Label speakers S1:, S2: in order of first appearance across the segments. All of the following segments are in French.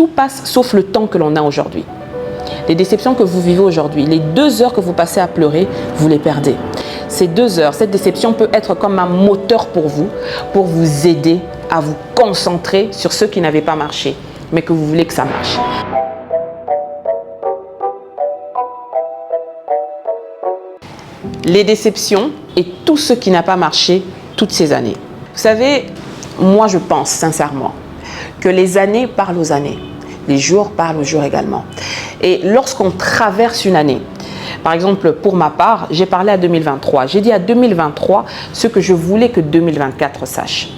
S1: Tout passe sauf le temps que l'on a aujourd'hui. Les déceptions que vous vivez aujourd'hui, les 2 heures que vous passez à pleurer, vous les perdez. Ces 2 heures, cette déception peut être comme un moteur pour vous aider à vous concentrer sur ce qui n'avait pas marché, mais que vous voulez que ça marche. Les déceptions et tout ce qui n'a pas marché toutes ces années. Vous savez, moi je pense sincèrement que les années parlent aux années. Les jours parlent aux jours également. Et lorsqu'on traverse une année, par exemple, pour ma part, j'ai parlé à 2023. J'ai dit à 2023 ce que je voulais que 2024 sache.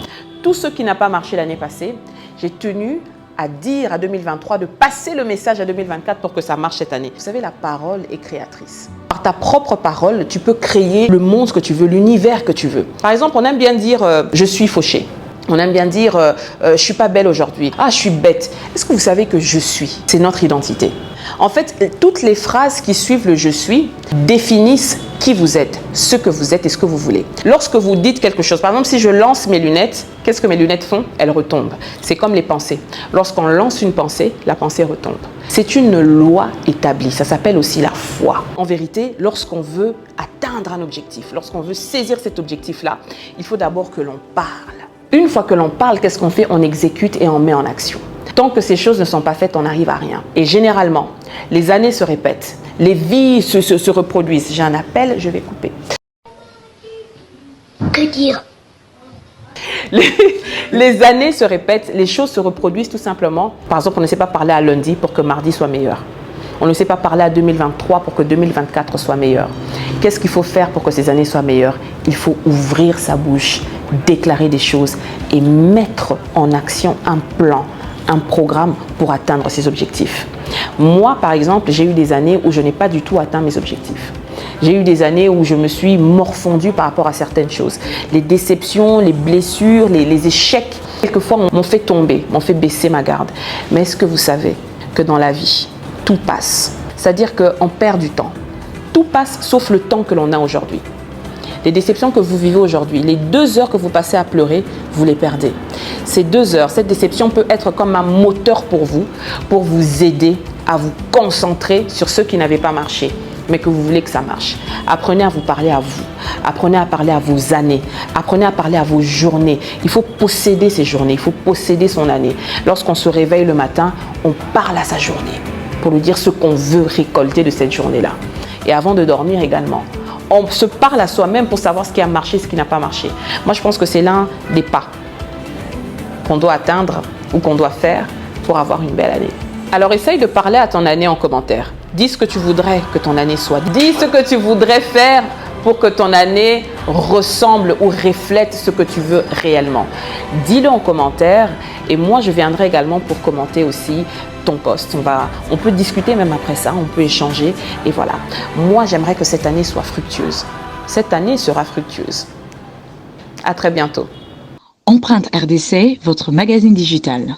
S1: Tout ce qui n'a pas marché l'année passée, j'ai tenu à dire à 2023 de passer le message à 2024 pour que ça marche cette année. Vous savez, la parole est créatrice. Par ta propre parole, tu peux créer le monde que tu veux, l'univers que tu veux. Par exemple, on aime bien dire « je suis fauchée ». On aime bien dire je ne suis pas belle aujourd'hui. Ah, je suis bête. Est-ce que vous savez que je suis? C'est notre identité. En fait, toutes les phrases qui suivent le « je suis » définissent qui vous êtes, ce que vous êtes et ce que vous voulez. Lorsque vous dites quelque chose, par exemple, si je lance mes lunettes, qu'est-ce que mes lunettes font? Elles retombent. C'est comme les pensées. Lorsqu'on lance une pensée, la pensée retombe. C'est une loi établie. Ça s'appelle aussi la foi. En vérité, lorsqu'on veut atteindre un objectif, lorsqu'on veut saisir cet objectif-là, il faut d'abord que l'on parle. Une fois que l'on parle, qu'est-ce qu'on fait? On exécute et on met en action. Tant que ces choses ne sont pas faites, on n'arrive à rien. Et généralement, les années se répètent, les vies se reproduisent. J'ai un appel, je vais couper.
S2: Que dire?
S1: Les années se répètent, les choses se reproduisent tout simplement. Par exemple, on ne sait pas parler à lundi pour que mardi soit meilleur. On ne sait pas parler à 2023 pour que 2024 soit meilleur. Qu'est-ce qu'il faut faire pour que ces années soient meilleures? Il faut ouvrir sa bouche, déclarer des choses et mettre en action un plan, un programme pour atteindre ses objectifs. Moi, par exemple, j'ai eu des années où je n'ai pas du tout atteint mes objectifs. J'ai eu des années où je me suis morfondue par rapport à certaines choses. Les déceptions, les blessures, les échecs, quelquefois m'ont fait tomber, m'ont fait baisser ma garde. Mais est-ce que vous savez que dans la vie, tout passe? C'est-à-dire qu'on perd du temps. Tout passe sauf le temps que l'on a aujourd'hui. Les déceptions que vous vivez aujourd'hui, les 2 heures que vous passez à pleurer, vous les perdez. Ces 2 heures, cette déception peut être comme un moteur pour vous aider à vous concentrer sur ce qui n'avait pas marché, mais que vous voulez que ça marche. Apprenez à vous parler à vous. Apprenez à parler à vos années. Apprenez à parler à vos journées. Il faut posséder ces journées. Il faut posséder son année. Lorsqu'on se réveille le matin, on parle à sa journée pour lui dire ce qu'on veut récolter de cette journée-là. Et avant de dormir également, on se parle à soi-même pour savoir ce qui a marché, ce qui n'a pas marché. Moi, je pense que c'est l'un des pas qu'on doit atteindre ou qu'on doit faire pour avoir une belle année. Alors, essaye de parler à ton année en commentaire. Dis ce que tu voudrais que ton année soit. Dis ce que tu voudrais faire pour que ton année ressemble ou reflète ce que tu veux réellement. Dis-le en commentaire et moi, je viendrai également pour commenter aussi ton post. On peut discuter même après ça, on peut échanger et voilà. Moi, j'aimerais que cette année soit fructueuse. Cette année sera fructueuse. À très bientôt.
S3: Empreinte RDC, votre magazine digital.